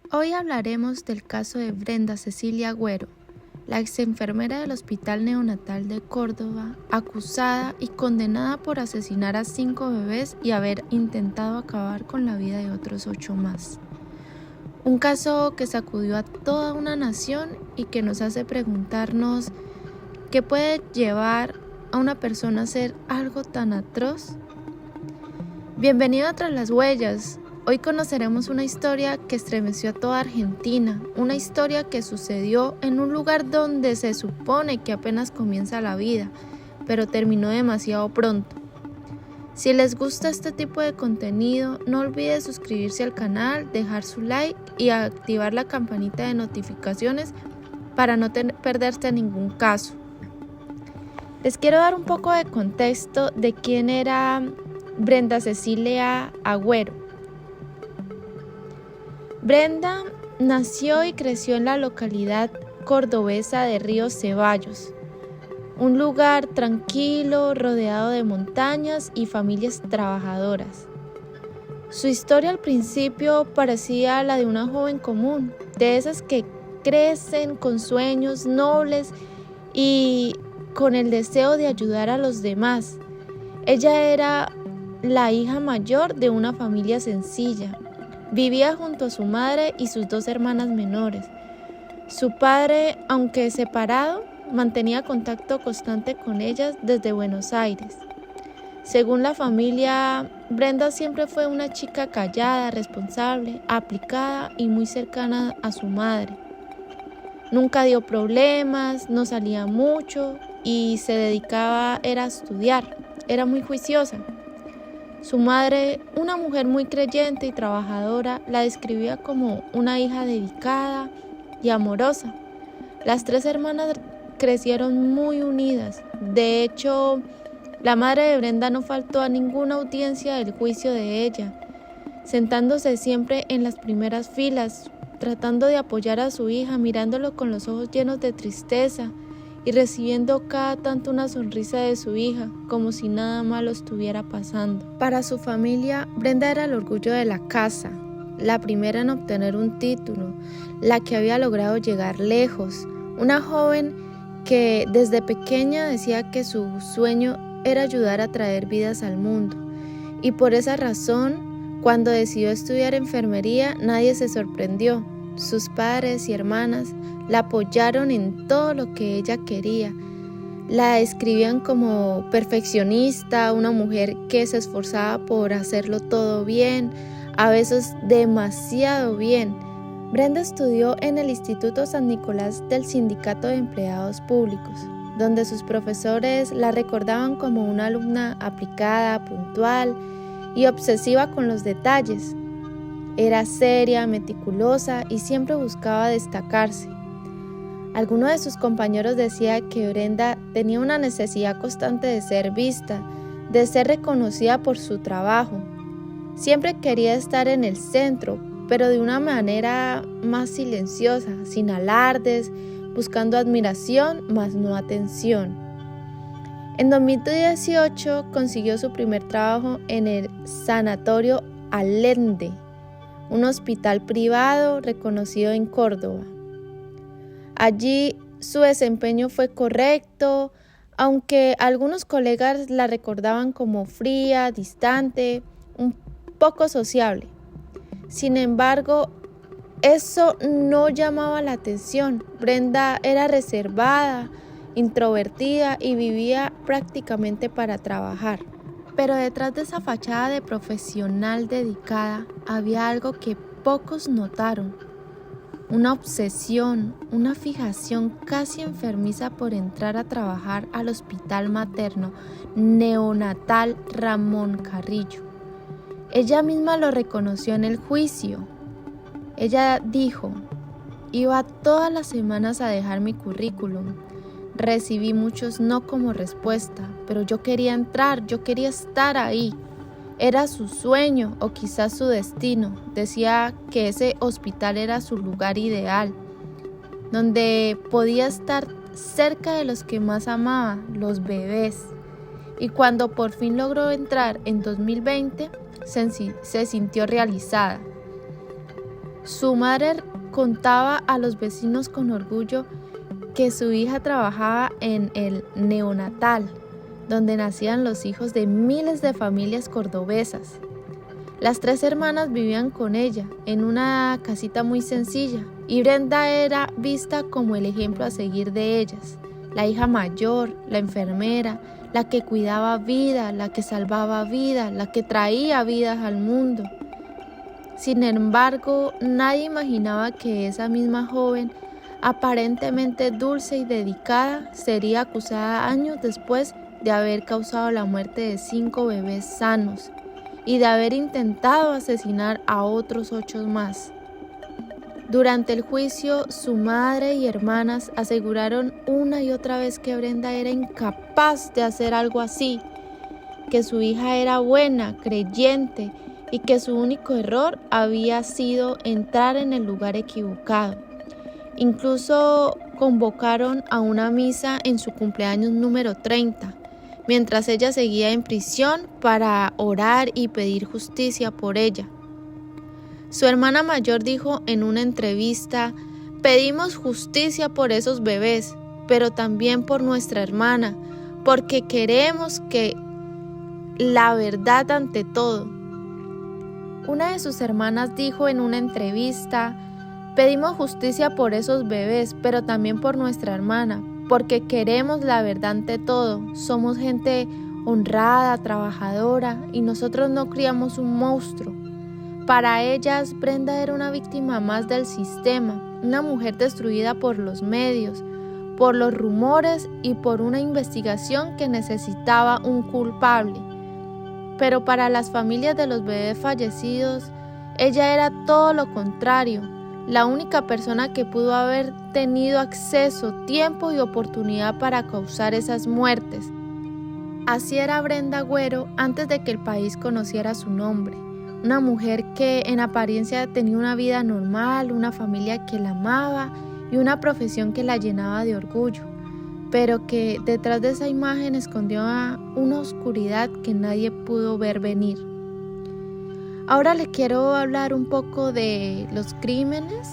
Hoy hablaremos del caso de Brenda Cecilia Agüero, la ex enfermera del Hospital Neonatal de Córdoba, acusada y condenada por asesinar a 5 bebés y haber intentado acabar con la vida de otros 8 más. Un caso que sacudió a toda una nación y que nos hace preguntarnos ¿qué puede llevar a una persona a hacer algo tan atroz? Bienvenido a Tras las Huellas. Hoy conoceremos una historia que estremeció a toda Argentina, una historia que sucedió en un lugar donde se supone que apenas comienza la vida, pero terminó demasiado pronto. Si les gusta este tipo de contenido, no olviden suscribirse al canal, dejar su like y activar la campanita de notificaciones para no perderse ningún caso. Les quiero dar un poco de contexto de quién era Brenda Cecilia Agüero. Brenda nació y creció en la localidad cordobesa de Río Ceballos, un lugar tranquilo, rodeado de montañas y familias trabajadoras. Su historia al principio parecía la de una joven común, de esas que crecen con sueños nobles y con el deseo de ayudar a los demás. Ella era la hija mayor de una familia sencilla. Vivía junto a su madre y sus 2 hermanas menores. Su padre, aunque separado, mantenía contacto constante con ellas desde Buenos Aires. Según la familia, Brenda siempre fue una chica callada, responsable, aplicada y muy cercana a su madre. Nunca dio problemas, no salía mucho y se dedicaba a estudiar. Era muy juiciosa. Su madre, una mujer muy creyente y trabajadora, la describía como una hija dedicada y amorosa. Las 3 hermanas crecieron muy unidas. De hecho, la madre de Brenda no faltó a ninguna audiencia del juicio de ella, sentándose siempre en las primeras filas, tratando de apoyar a su hija, mirándolo con los ojos llenos de tristeza y recibiendo cada tanto una sonrisa de su hija, como si nada malo estuviera pasando. Para su familia, Brenda era el orgullo de la casa, la primera en obtener un título, la que había logrado llegar lejos, una joven que desde pequeña decía que su sueño era ayudar a traer vidas al mundo. Y por esa razón, cuando decidió estudiar enfermería, nadie se sorprendió. Sus padres y hermanas la apoyaron en todo lo que ella quería. La describían como perfeccionista, una mujer que se esforzaba por hacerlo todo bien, a veces demasiado bien. Brenda estudió en el Instituto San Nicolás del Sindicato de Empleados Públicos, donde sus profesores la recordaban como una alumna aplicada, puntual y obsesiva con los detalles. Era seria, meticulosa y siempre buscaba destacarse. Alguno de sus compañeros decía que Brenda tenía una necesidad constante de ser vista, de ser reconocida por su trabajo. Siempre quería estar en el centro, pero de una manera más silenciosa, sin alardes, buscando admiración, más no atención. En 2018 consiguió su primer trabajo en el Sanatorio Allende, un hospital privado reconocido en Córdoba. Allí su desempeño fue correcto, aunque algunos colegas la recordaban como fría, distante, un poco sociable. Sin embargo, eso no llamaba la atención. Brenda era reservada, introvertida y vivía prácticamente para trabajar. Pero detrás de esa fachada de profesional dedicada había algo que pocos notaron. Una obsesión, una fijación casi enfermiza por entrar a trabajar al Hospital Materno Neonatal Ramón Carrillo. Ella misma lo reconoció en el juicio. Ella dijo: iba todas las semanas a dejar mi currículum. Recibí muchos no como respuesta, pero yo quería entrar, yo quería estar ahí. Era su sueño o quizás su destino. Decía que ese hospital era su lugar ideal, donde podía estar cerca de los que más amaba, los bebés. Y cuando por fin logró entrar en 2020, se sintió realizada. Su madre contaba a los vecinos con orgullo que su hija trabajaba en el neonatal, donde nacían los hijos de miles de familias cordobesas. Las 3 hermanas vivían con ella en una casita muy sencilla y Brenda era vista como el ejemplo a seguir de ellas, la hija mayor, la enfermera, la que cuidaba vida, la que salvaba vida, la que traía vidas al mundo. Sin embargo, nadie imaginaba que esa misma joven, aparentemente dulce y dedicada, sería acusada años después de haber causado la muerte de 5 bebés sanos y de haber intentado asesinar a otros 8 más. Durante el juicio, su madre y hermanas aseguraron una y otra vez que Brenda era incapaz de hacer algo así, que su hija era buena, creyente y que su único error había sido entrar en el lugar equivocado. Incluso convocaron a una misa en su cumpleaños número 30, mientras ella seguía en prisión para orar y pedir justicia por ella. Su hermana mayor dijo en una entrevista: pedimos justicia por esos bebés, pero también por nuestra hermana, porque queremos que la verdad ante todo. Una de sus hermanas dijo en una entrevista: pedimos justicia por esos bebés, pero también por nuestra hermana, porque queremos la verdad ante todo. Somos gente honrada, trabajadora, y nosotros no criamos un monstruo. Para ellas, Brenda era una víctima más del sistema, una mujer destruida por los medios, por los rumores y por una investigación que necesitaba un culpable. Pero para las familias de los bebés fallecidos, ella era todo lo contrario, la única persona que pudo haber tenido acceso, tiempo y oportunidad para causar esas muertes. Así era Brenda Agüero antes de que el país conociera su nombre. Una mujer que en apariencia tenía una vida normal, una familia que la amaba y una profesión que la llenaba de orgullo, pero que detrás de esa imagen escondió una oscuridad que nadie pudo ver venir. Ahora le quiero hablar un poco de los crímenes,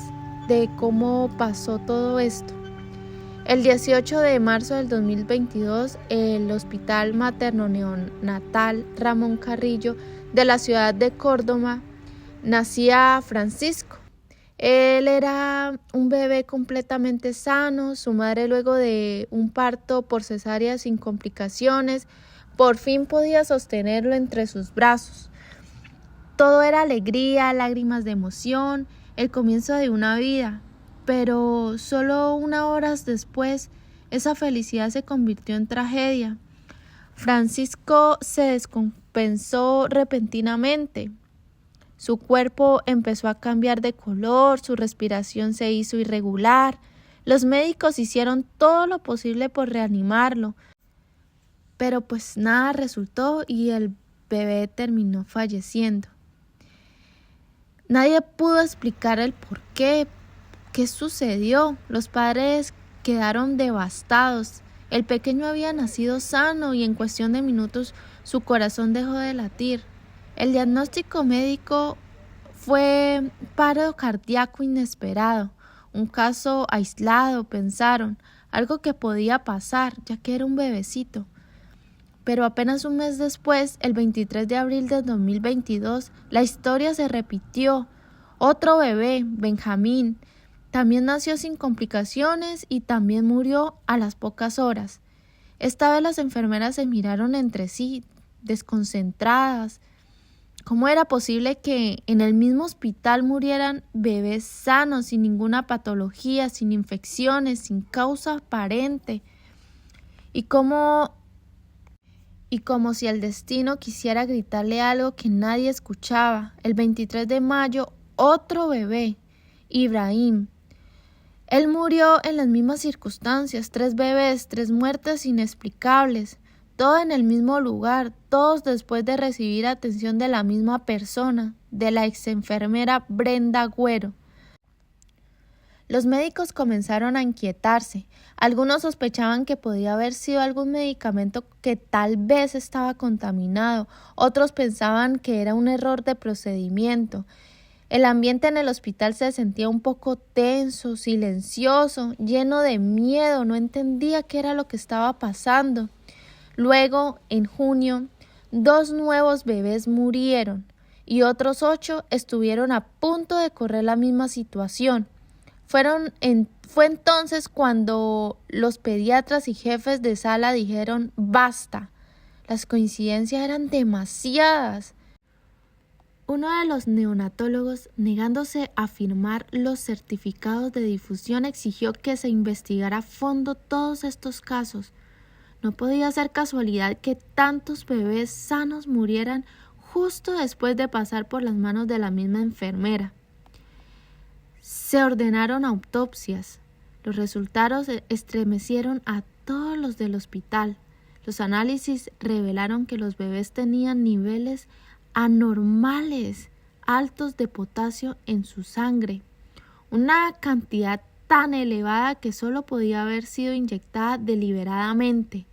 de cómo pasó todo esto. El 18 de marzo del 2022, el Hospital Materno Neonatal Ramón Carrillo de la ciudad de Córdoba nacía Francisco. Él era un bebé completamente sano. Su madre, luego de un parto por cesárea sin complicaciones, por fin podía sostenerlo entre sus brazos. Todo era alegría, lágrimas de emoción, el comienzo de una vida. Pero solo unas horas después, esa felicidad se convirtió en tragedia. Francisco se descompensó repentinamente. Su cuerpo empezó a cambiar de color, su respiración se hizo irregular. Los médicos hicieron todo lo posible por reanimarlo, pero pues nada resultó y el bebé terminó falleciendo. Nadie pudo explicar el por qué. ¿Qué sucedió? Los padres quedaron devastados. El pequeño había nacido sano y en cuestión de minutos su corazón dejó de latir. El diagnóstico médico fue paro cardíaco inesperado, un caso aislado, pensaron, algo que podía pasar, ya que era un bebecito. Pero apenas un mes después, el 23 de abril de 2022, la historia se repitió. Otro bebé, Benjamín, también nació sin complicaciones y también murió a las pocas horas. Esta vez las enfermeras se miraron entre sí, desconcentradas. ¿Cómo era posible que en el mismo hospital murieran bebés sanos, sin ninguna patología, sin infecciones, sin causa aparente? Y como si el destino quisiera gritarle algo que nadie escuchaba. El 23 de mayo, otro bebé, Ibrahim. Él murió en las mismas circunstancias, 3 bebés, 3 muertes inexplicables, todo en el mismo lugar, todos después de recibir atención de la misma persona, de la exenfermera Brenda Agüero. Los médicos comenzaron a inquietarse. Algunos sospechaban que podía haber sido algún medicamento que tal vez estaba contaminado. Otros pensaban que era un error de procedimiento. El ambiente en el hospital se sentía un poco tenso, silencioso, lleno de miedo. No entendía qué era lo que estaba pasando. Luego, en junio, 2 nuevos bebés murieron y otros 8 estuvieron a punto de correr la misma situación. Fue entonces cuando los pediatras y jefes de sala dijeron basta. Las coincidencias eran demasiadas. Uno de los neonatólogos, negándose a firmar los certificados de difusión, exigió que se investigara a fondo todos estos casos. No podía ser casualidad que tantos bebés sanos murieran justo después de pasar por las manos de la misma enfermera. Se ordenaron autopsias. Los resultados estremecieron a todos los del hospital. Los análisis revelaron que los bebés tenían niveles anormales, altos de potasio en su sangre, una cantidad tan elevada que solo podía haber sido inyectada deliberadamente.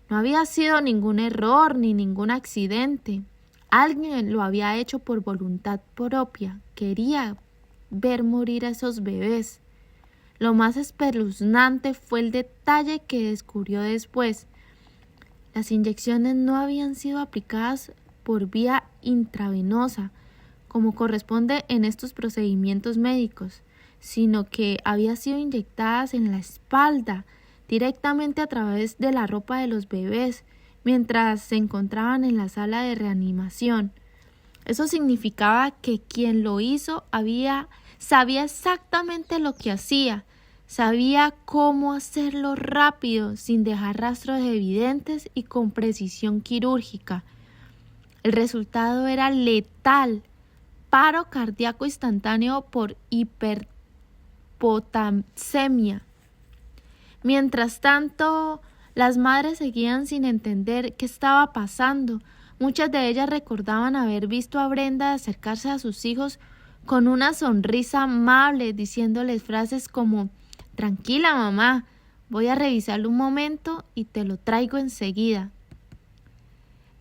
No había sido ningún error ni ningún accidente. Alguien lo había hecho por voluntad propia. Quería ver morir a esos bebés. Lo más espeluznante fue el detalle que descubrió después. Las inyecciones no habían sido aplicadas por vía intravenosa, como corresponde en estos procedimientos médicos, sino que habían sido inyectadas en la espalda, directamente a través de la ropa de los bebés, mientras se encontraban en la sala de reanimación. Eso significaba que quien lo hizo sabía exactamente lo que hacía, sabía cómo hacerlo rápido, sin dejar rastros evidentes y con precisión quirúrgica. El resultado era letal, paro cardíaco instantáneo por hiperpotasemia. Mientras tanto, las madres seguían sin entender qué estaba pasando. Muchas de ellas recordaban haber visto a Brenda acercarse a sus hijos con una sonrisa amable, diciéndoles frases como «Tranquila, mamá, voy a revisarlo un momento y te lo traigo enseguida».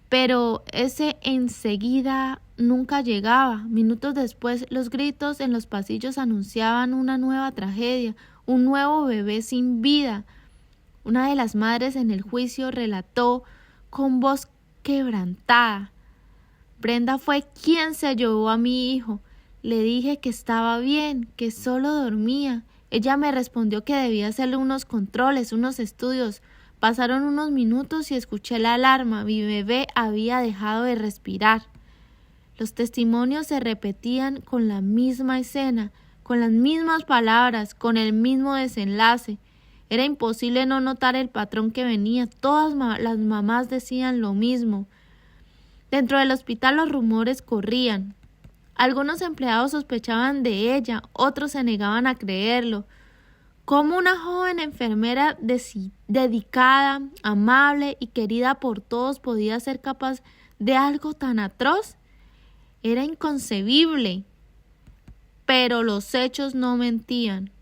Pero ese enseguida nunca llegaba. Minutos después, los gritos en los pasillos anunciaban una nueva tragedia, un nuevo bebé sin vida. Una de las madres en el juicio relató con voz quebrantada: «Brenda fue quien se llevó a mi hijo. Le dije que estaba bien, que solo dormía. Ella me respondió que debía hacerle unos controles, unos estudios. Pasaron unos minutos y escuché la alarma. Mi bebé había dejado de respirar». Los testimonios se repetían con la misma escena, con las mismas palabras, con el mismo desenlace. Era imposible no notar el patrón que venía. Todas las mamás decían lo mismo. Dentro del hospital los rumores corrían. Algunos empleados sospechaban de ella, otros se negaban a creerlo. ¿Cómo una joven enfermera dedicada, amable y querida por todos podía ser capaz de algo tan atroz? Era inconcebible. Pero los hechos no mentían.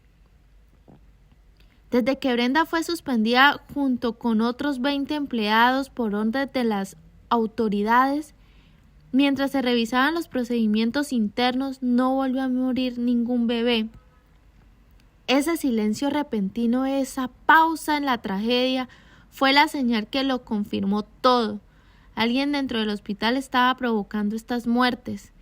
Desde que Brenda fue suspendida junto con otros 20 empleados por orden de las autoridades, mientras se revisaban los procedimientos internos, no volvió a morir ningún bebé. Ese silencio repentino, esa pausa en la tragedia, fue la señal que lo confirmó todo. Alguien dentro del hospital estaba provocando estas muertes,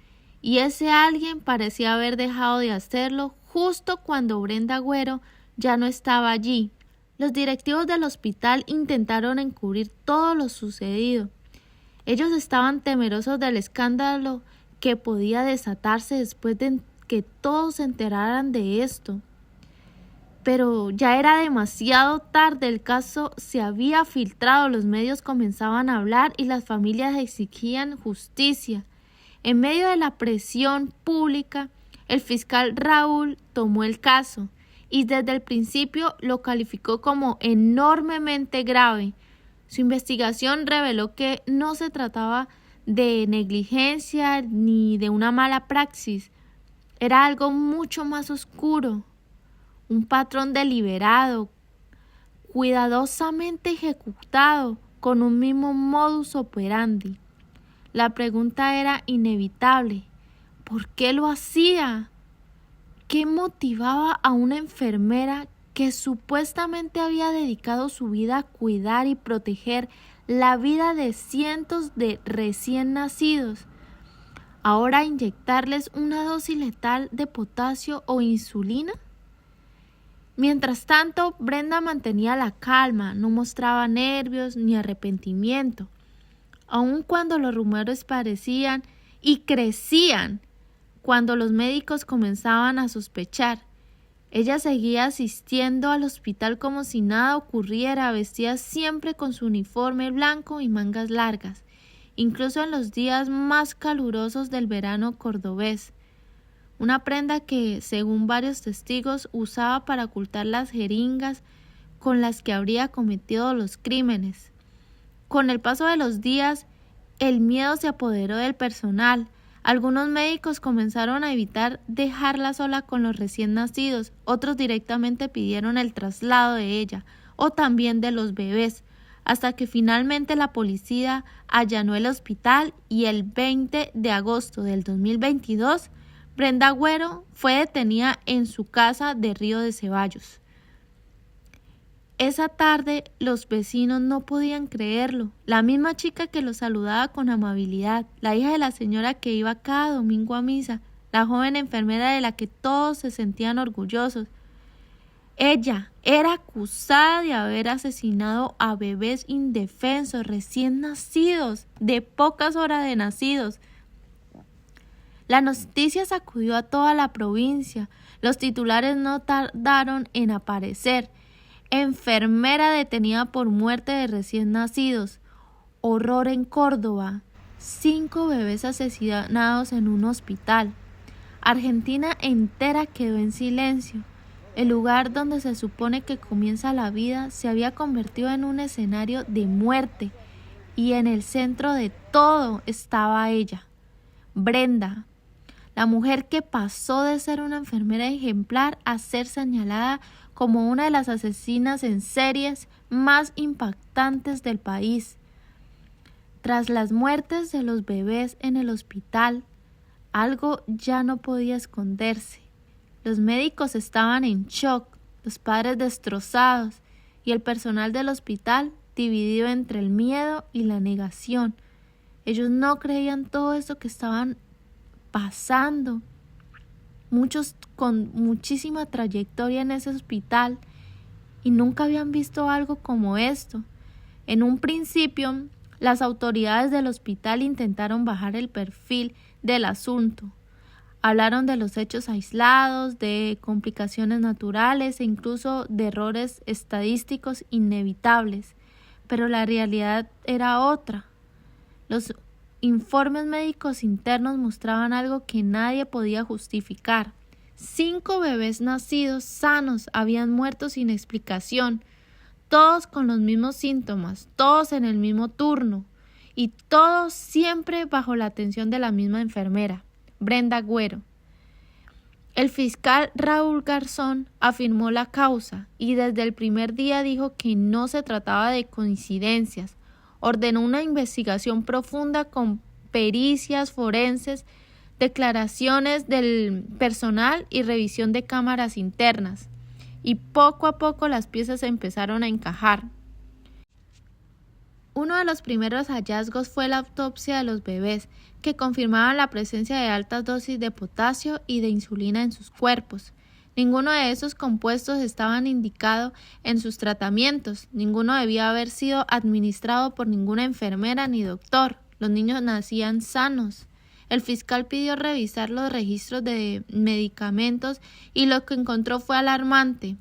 y ese alguien parecía haber dejado de hacerlo justo cuando Brenda Agüero ya no estaba allí. Los directivos del hospital intentaron encubrir todo lo sucedido. Ellos estaban temerosos del escándalo que podía desatarse después de que todos se enteraran de esto. Pero ya era demasiado tarde, el caso se había filtrado, los medios comenzaban a hablar y las familias exigían justicia. En medio de la presión pública, el fiscal Raúl tomó el caso y desde el principio lo calificó como enormemente grave. Su investigación reveló que no se trataba de negligencia ni de una mala praxis. Era algo mucho más oscuro, un patrón deliberado, cuidadosamente ejecutado, con un mismo modus operandi. La pregunta era inevitable: ¿Por qué lo hacía? ¿Qué motivaba a una enfermera que supuestamente había dedicado su vida a cuidar y proteger la vida de cientos de recién nacidos, ahora inyectarles una dosis letal de potasio o insulina? Mientras tanto, Brenda mantenía la calma, no mostraba nervios ni arrepentimiento, aun cuando los rumores parecían y crecían, cuando los médicos comenzaban a sospechar. Ella seguía asistiendo al hospital como si nada ocurriera, vestida siempre con su uniforme blanco y mangas largas, incluso en los días más calurosos del verano cordobés. Una prenda que, según varios testigos, usaba para ocultar las jeringas con las que habría cometido los crímenes. Con el paso de los días, el miedo se apoderó del personal. Algunos médicos comenzaron a evitar dejarla sola con los recién nacidos, otros directamente pidieron el traslado de ella, o también de los bebés, hasta que finalmente la policía allanó el hospital y el 20 de agosto del 2022, Brenda Agüero fue detenida en su casa de Río de Ceballos. Esa tarde los vecinos no podían creerlo. La misma chica que los saludaba con amabilidad, la hija de la señora que iba cada domingo a misa, la joven enfermera de la que todos se sentían orgullosos. Ella era acusada de haber asesinado a bebés indefensos, recién nacidos, de pocas horas de nacidos. La noticia sacudió a toda la provincia. Los titulares no tardaron en aparecer. Enfermera detenida por muerte de recién nacidos. Horror en Córdoba. 5 bebés asesinados en un hospital. Argentina entera quedó en silencio. El lugar donde se supone que comienza la vida se había convertido en un escenario de muerte, y en el centro de todo estaba ella, Brenda, la mujer que pasó de ser una enfermera ejemplar a ser señalada como una de las asesinas en series más impactantes del país. Tras las muertes de los bebés en el hospital, algo ya no podía esconderse. Los médicos estaban en shock, los padres destrozados y el personal del hospital dividido entre el miedo y la negación. Ellos no creían todo eso que estaban pasando. Muchos con muchísima trayectoria en ese hospital y nunca habían visto algo como esto. En un principio, las autoridades del hospital intentaron bajar el perfil del asunto. Hablaron de los hechos aislados, de complicaciones naturales e incluso de errores estadísticos inevitables, pero la realidad era otra. Los informes médicos internos mostraban algo que nadie podía justificar. 5 bebés nacidos sanos habían muerto sin explicación, todos con los mismos síntomas, todos en el mismo turno, y todos siempre bajo la atención de la misma enfermera, Brenda Agüero. El fiscal Raúl Garzón afirmó la causa y desde el primer día dijo que no se trataba de coincidencias. Ordenó una investigación profunda con pericias forenses, declaraciones del personal y revisión de cámaras internas. Y poco a poco las piezas empezaron a encajar. Uno de los primeros hallazgos fue la autopsia de los bebés, que confirmaban la presencia de altas dosis de potasio y de insulina en sus cuerpos. Ninguno de esos compuestos estaban indicado en sus tratamientos, ninguno debía haber sido administrado por ninguna enfermera ni doctor. Los niños nacían sanos. El fiscal pidió revisar los registros de medicamentos y lo que encontró fue alarmante.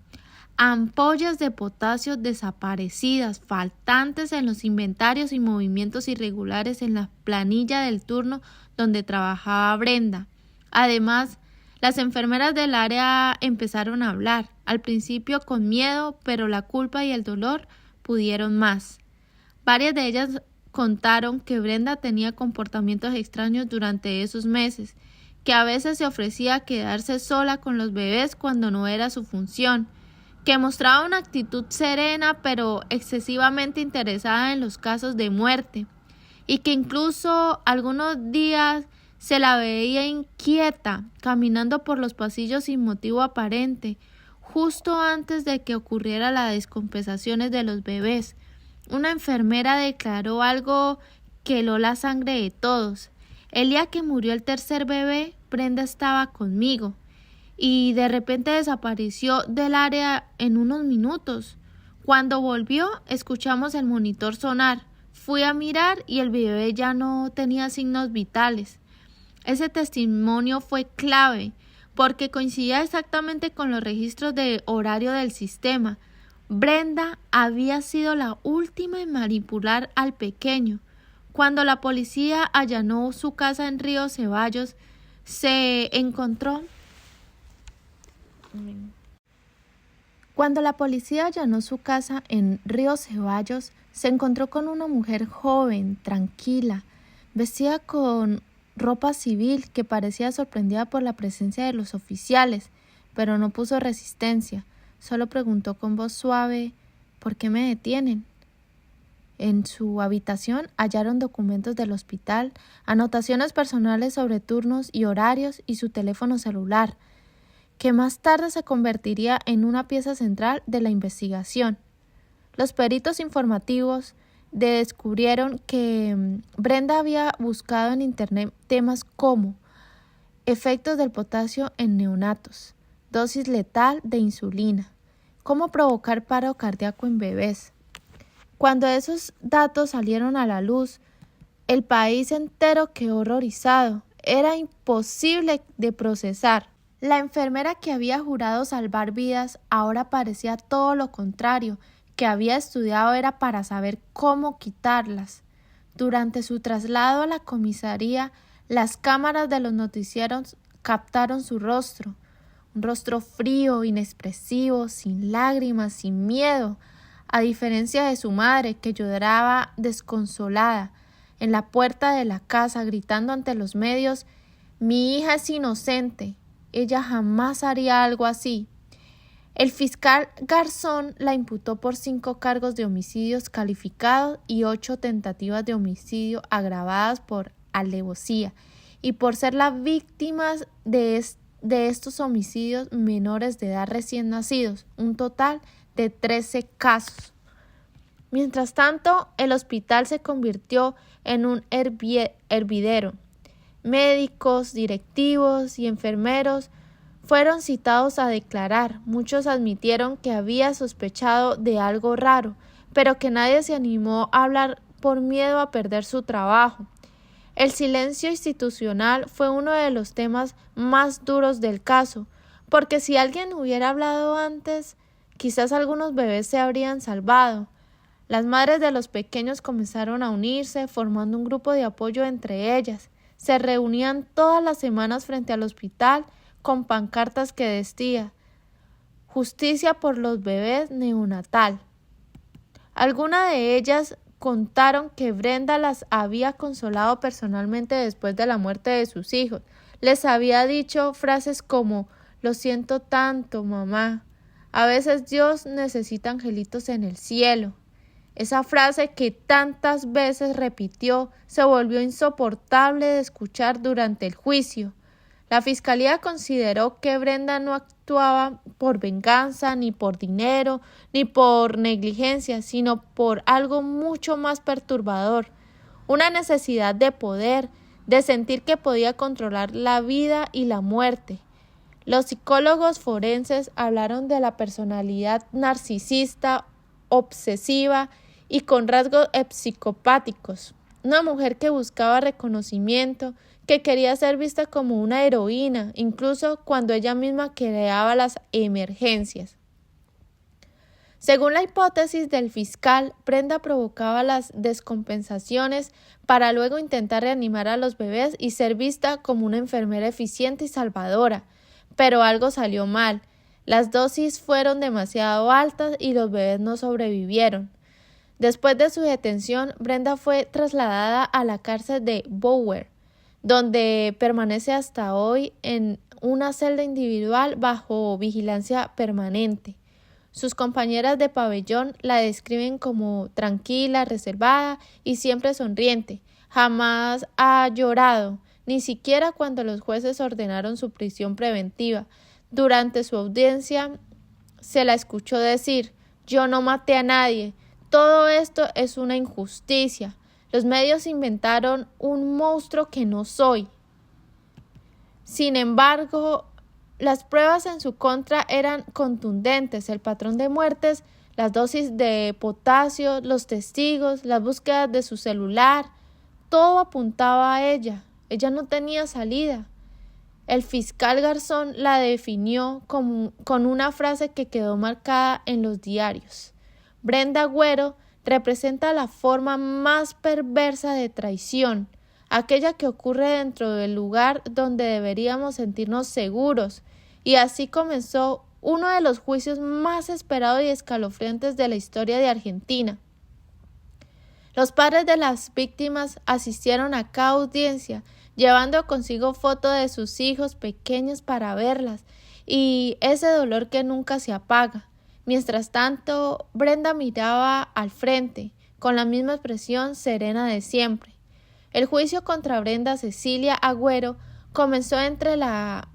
Ampollas de potasio desaparecidas, faltantes en los inventarios y movimientos irregulares en la planilla del turno donde trabajaba Brenda. Además, las enfermeras del área empezaron a hablar, al principio con miedo, pero la culpa y el dolor pudieron más. Varias de ellas contaron que Brenda tenía comportamientos extraños durante esos meses, que a veces se ofrecía a quedarse sola con los bebés cuando no era su función, que mostraba una actitud serena pero excesivamente interesada en los casos de muerte, y que incluso algunos días Se la veía inquieta, caminando por los pasillos sin motivo aparente, justo antes de que ocurriera la descompensación de los bebés. Una enfermera declaró algo que heló la sangre de todos. El día que murió el tercer bebé, Brenda estaba conmigo y de repente desapareció del área en unos minutos. Cuando volvió, escuchamos el monitor sonar. Fui a mirar y el bebé ya no tenía signos vitales. Ese testimonio fue clave porque coincidía exactamente con los registros de horario del sistema. Brenda había sido la última en manipular al pequeño. Cuando la policía allanó su casa en Río Ceballos, se encontró con una mujer joven, tranquila, vestida con ropa civil que parecía sorprendida por la presencia de los oficiales, pero no puso resistencia. Solo preguntó con voz suave: ¿por qué me detienen? En su habitación hallaron documentos del hospital, anotaciones personales sobre turnos y horarios y su teléfono celular, que más tarde se convertiría en una pieza central de la investigación. Los peritos informativos descubrieron que Brenda había buscado en internet temas como efectos del potasio en neonatos, dosis letal de insulina, cómo provocar paro cardíaco en bebés. Cuando esos datos salieron a la luz, el país entero quedó horrorizado. Era imposible de procesar. La enfermera que había jurado salvar vidas ahora parecía todo lo contrario, que había estudiado era para saber cómo quitarlas. Durante su traslado a la comisaría, las cámaras de los noticieros captaron su rostro, un rostro frío, inexpresivo, sin lágrimas, sin miedo, a diferencia de su madre, que lloraba desconsolada en la puerta de la casa, gritando ante los medios: «Mi hija es inocente, ella jamás haría algo así». El fiscal Garzón la imputó por 5 cargos de homicidios calificados y 8 tentativas de homicidio agravadas por alevosía, y por ser la víctima de estos homicidios menores de edad recién nacidos, un total de 13 casos. Mientras tanto, el hospital se convirtió en un hervidero. Médicos, directivos y enfermeros fueron citados a declarar. Muchos admitieron que había sospechado de algo raro, pero que nadie se animó a hablar por miedo a perder su trabajo. El silencio institucional fue uno de los temas más duros del caso, porque si alguien hubiera hablado antes, quizás algunos bebés se habrían salvado. Las madres de los pequeños comenzaron a unirse, formando un grupo de apoyo entre ellas. Se reunían todas las semanas frente al hospital con pancartas que decían: «Justicia por los bebés neonatal». Algunas de ellas contaron que Brenda las había consolado personalmente después de la muerte de sus hijos. Les había dicho frases como: «Lo siento tanto, mamá. A veces Dios necesita angelitos en el cielo». Esa frase que tantas veces repitió se volvió insoportable de escuchar durante el juicio. La fiscalía consideró que Brenda no actuaba por venganza, ni por dinero, ni por negligencia, sino por algo mucho más perturbador: una necesidad de poder, de sentir que podía controlar la vida y la muerte. Los psicólogos forenses hablaron de la personalidad narcisista, obsesiva y con rasgos psicopáticos. Una mujer que buscaba reconocimiento, que quería ser vista como una heroína, incluso cuando ella misma creaba las emergencias. Según la hipótesis del fiscal, Brenda provocaba las descompensaciones para luego intentar reanimar a los bebés y ser vista como una enfermera eficiente y salvadora. Pero algo salió mal. Las dosis fueron demasiado altas y los bebés no sobrevivieron. Después de su detención, Brenda fue trasladada a la cárcel de Bower, donde permanece hasta hoy en una celda individual bajo vigilancia permanente. Sus compañeras de pabellón la describen como tranquila, reservada y siempre sonriente. Jamás ha llorado ni siquiera cuando los jueces ordenaron su prisión preventiva. Durante su audiencia se la escuchó decir: «Yo no maté a nadie. Todo esto es una injusticia. Los medios inventaron un monstruo que no soy». Sin embargo, las pruebas en su contra eran contundentes: el patrón de muertes, las dosis de potasio, los testigos, las búsquedas de su celular, todo apuntaba a ella. Ella no tenía salida. El fiscal Garzón la definió con una frase que quedó marcada en los diarios: «Brenda Agüero representa la forma más perversa de traición, aquella que ocurre dentro del lugar donde deberíamos sentirnos seguros». Y así comenzó uno de los juicios más esperados y escalofriantes de la historia de Argentina. Los padres de las víctimas asistieron a cada audiencia, llevando consigo fotos de sus hijos pequeños para verlas, y ese dolor que nunca se apaga. Mientras tanto, Brenda miraba al frente, con la misma expresión serena de siempre. El juicio contra Brenda Cecilia Agüero comenzó entre la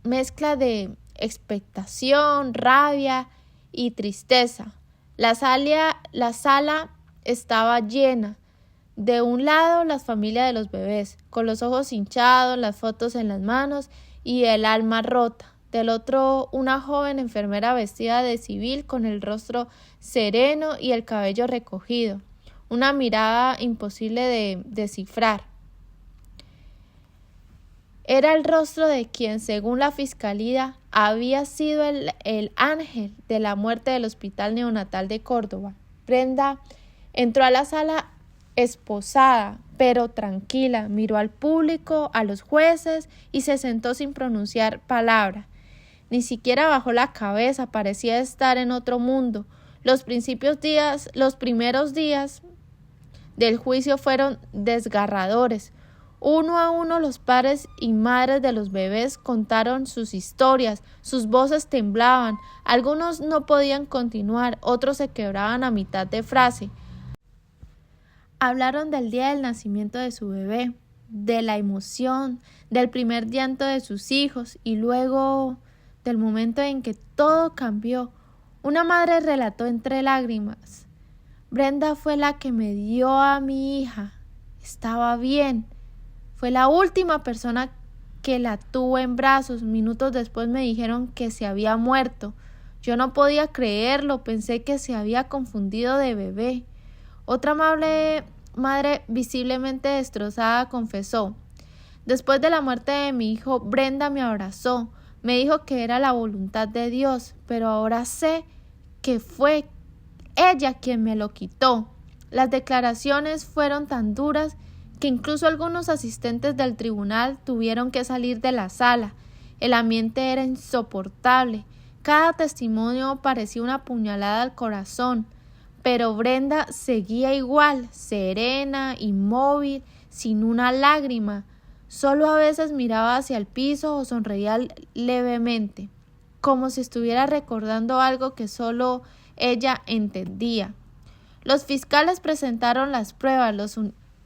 mezcla de expectación, rabia y tristeza. La sala estaba llena. De un lado, las familias de los bebés, con los ojos hinchados, las fotos en las manos y el alma rota. Del otro, una joven enfermera vestida de civil, con el rostro sereno y el cabello recogido. Una mirada imposible de descifrar. Era el rostro de quien, según la fiscalía, había sido el ángel de la muerte del Hospital Neonatal de Córdoba. Brenda entró a la sala esposada, pero tranquila, miró al público, a los jueces y se sentó sin pronunciar palabra. Ni siquiera bajó la cabeza, parecía estar en otro mundo. Los primeros días del juicio fueron desgarradores. Uno a uno los padres y madres de los bebés contaron sus historias, sus voces temblaban, algunos no podían continuar, otros se quebraban a mitad de frase. Hablaron del día del nacimiento de su bebé, de la emoción, del primer llanto de sus hijos y luego del momento en que todo cambió. Una madre relató entre lágrimas: «Brenda fue la que me dio a mi hija. Estaba bien. Fue la última persona que la tuvo en brazos. Minutos después me dijeron que se había muerto. Yo no podía creerlo, pensé que se había confundido de bebé». Otra amable madre, visiblemente destrozada, confesó: «Después de la muerte de mi hijo, Brenda me abrazó, me dijo que era la voluntad de Dios, pero ahora sé que fue ella quien me lo quitó». Las declaraciones fueron tan duras que incluso algunos asistentes del tribunal tuvieron que salir de la sala. El ambiente era insoportable. Cada testimonio parecía una puñalada al corazón. Pero Brenda seguía igual, serena, inmóvil, sin una lágrima. Solo a veces miraba hacia el piso o sonreía levemente, como si estuviera recordando algo que solo ella entendía. Los fiscales presentaron las pruebas,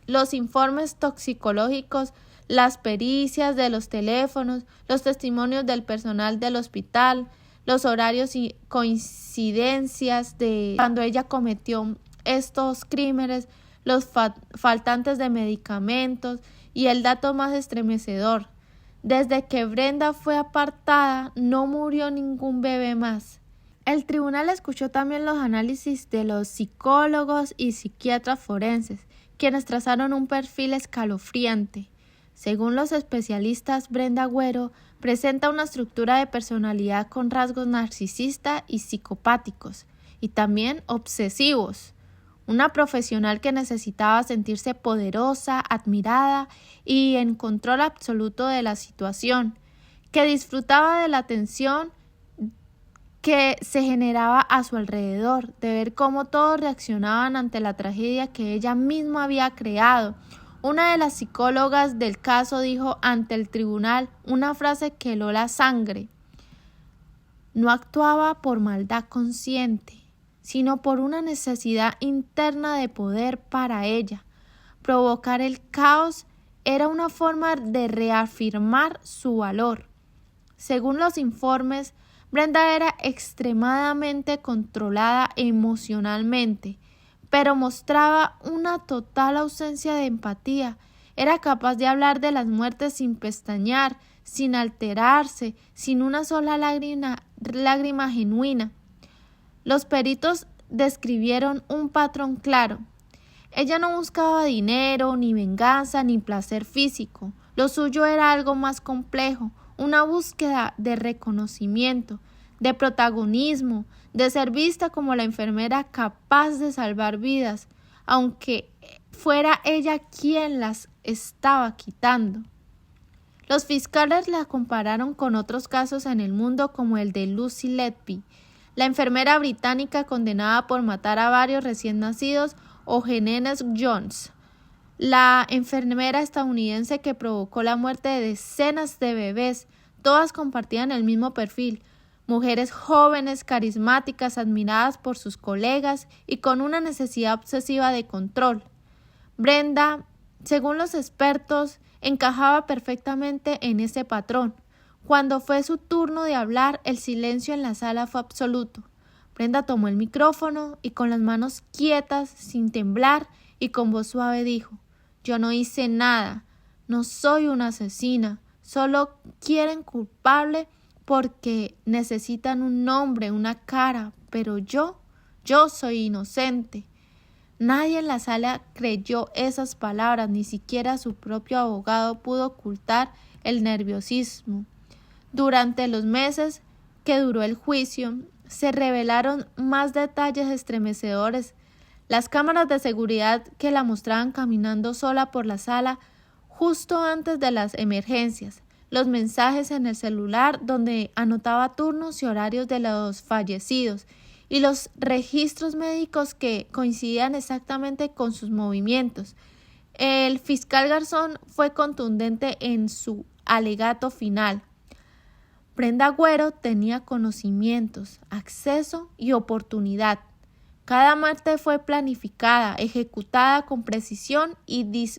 los informes toxicológicos, las pericias de los teléfonos, los testimonios del personal del hospital, los horarios y coincidencias de cuando ella cometió estos crímenes, los faltantes de medicamentos y el dato más estremecedor: desde que Brenda fue apartada no murió ningún bebé más. El tribunal escuchó también los análisis de los psicólogos y psiquiatras forenses, quienes trazaron un perfil escalofriante. Según los especialistas, Brenda Agüero presenta una estructura de personalidad con rasgos narcisistas y psicopáticos, y también obsesivos. Una profesional que necesitaba sentirse poderosa, admirada y en control absoluto de la situación, que disfrutaba de la atención que se generaba a su alrededor, de ver cómo todos reaccionaban ante la tragedia que ella misma había creado. Una de las psicólogas del caso dijo ante el tribunal una frase que heló la sangre: «No actuaba por maldad consciente, sino por una necesidad interna de poder para ella, provocar el caos era una forma de reafirmar su valor. Según los informes, Brenda era extremadamente controlada emocionalmente, pero mostraba una total ausencia de empatía. Era capaz de hablar de las muertes sin pestañear, sin alterarse, sin una sola lágrima genuina. Los peritos describieron un patrón claro. Ella no buscaba dinero, ni venganza, ni placer físico. Lo suyo era algo más complejo, una búsqueda de reconocimiento, de protagonismo, de ser vista como la enfermera capaz de salvar vidas, aunque fuera ella quien las estaba quitando. Los fiscales la compararon con otros casos en el mundo como el de Lucy Letby, la enfermera británica condenada por matar a varios recién nacidos, o Helenes Jones, la enfermera estadounidense que provocó la muerte de decenas de bebés. Todas compartían el mismo perfil: mujeres jóvenes, carismáticas, admiradas por sus colegas y con una necesidad obsesiva de control. Brenda, según los expertos, encajaba perfectamente en ese patrón. Cuando fue su turno de hablar, el silencio en la sala fue absoluto. Brenda tomó el micrófono y con las manos quietas, sin temblar y con voz suave dijo: «Yo no hice nada, no soy una asesina, solo quieren culpable porque necesitan un nombre, una cara, pero yo soy inocente». Nadie en la sala creyó esas palabras, ni siquiera su propio abogado pudo ocultar el nerviosismo. Durante los meses que duró el juicio, se revelaron más detalles estremecedores. Las cámaras de seguridad que la mostraban caminando sola por la sala justo antes de las emergencias, los mensajes en el celular donde anotaba turnos y horarios de los fallecidos y los registros médicos que coincidían exactamente con sus movimientos. El fiscal Garzón fue contundente en su alegato final. Brenda Agüero tenía conocimientos, acceso y oportunidad. Cada muerte fue planificada, ejecutada con precisión y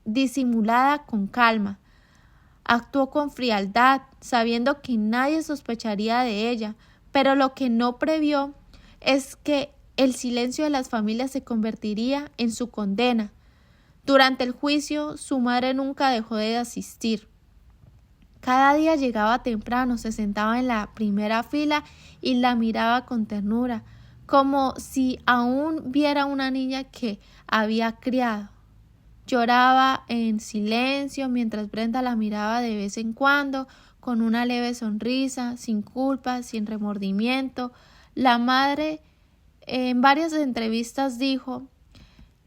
disimulada con calma. Actuó con frialdad, sabiendo que nadie sospecharía de ella, pero lo que no previó es que el silencio de las familias se convertiría en su condena. Durante el juicio, su madre nunca dejó de asistir. Cada día llegaba temprano, se sentaba en la primera fila y la miraba con ternura, como si aún viera una niña que había criado. Lloraba en silencio mientras Brenda la miraba de vez en cuando, con una leve sonrisa, sin culpa, sin remordimiento. La madre en varias entrevistas dijo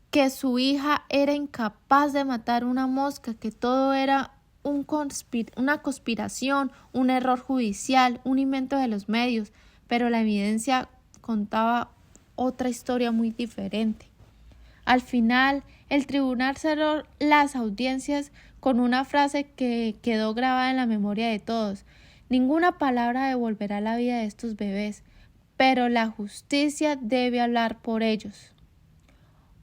que su hija era incapaz de matar una mosca, que todo era una conspiración, un error judicial, un invento de los medios, pero la evidencia contaba otra historia muy diferente. Al final, el tribunal cerró las audiencias con una frase que quedó grabada en la memoria de todos: «Ninguna palabra devolverá la vida de estos bebés, pero la justicia debe hablar por ellos».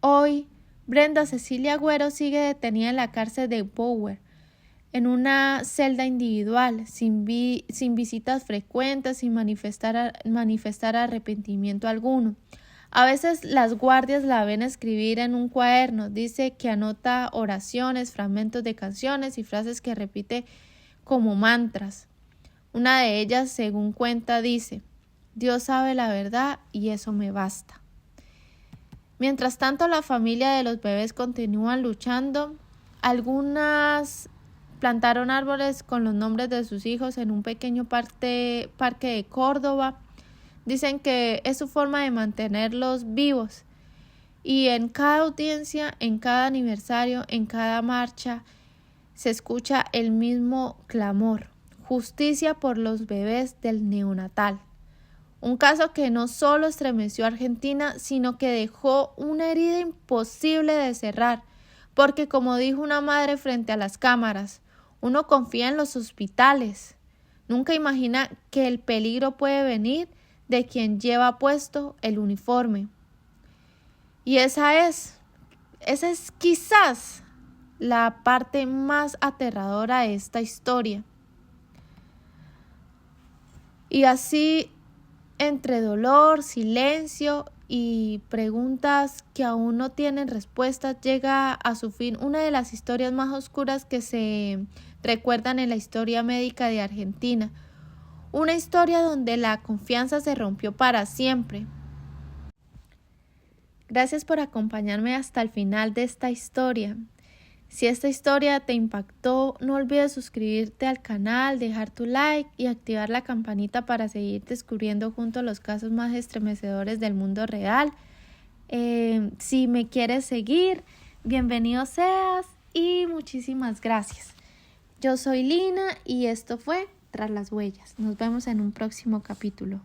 Hoy, Brenda Cecilia Agüero sigue detenida en la cárcel de Bower, en una celda individual, sin visitas frecuentes, sin manifestar arrepentimiento alguno. A veces las guardias la ven escribir en un cuaderno. Dice que anota oraciones, fragmentos de canciones y frases que repite como mantras. Una de ellas, según cuenta, dice: «Dios sabe la verdad y eso me basta». Mientras tanto, la familia de los bebés continúan luchando. Algunas plantaron árboles con los nombres de sus hijos en un pequeño parque de Córdoba. Dicen que es su forma de mantenerlos vivos. Y en cada audiencia, en cada aniversario, en cada marcha, se escucha el mismo clamor: justicia por los bebés del neonatal. Un caso que no solo estremeció a Argentina, sino que dejó una herida imposible de cerrar, porque, como dijo una madre frente a las cámaras, uno confía en los hospitales, nunca imagina que el peligro puede venir de quien lleva puesto el uniforme. Y esa es quizás la parte más aterradora de esta historia. Y así, entre dolor, silencio y preguntas que aún no tienen respuestas, llega a su fin una de las historias más oscuras que se recuerdan en la historia médica de Argentina. Una historia donde la confianza se rompió para siempre. Gracias por acompañarme hasta el final de esta historia. Si esta historia te impactó, no olvides suscribirte al canal, dejar tu like y activar la campanita para seguir descubriendo juntos los casos más estremecedores del mundo real. Si me quieres seguir, bienvenido seas y muchísimas gracias. Yo soy Lina y esto fue Tras las Huellas. Nos vemos en un próximo capítulo.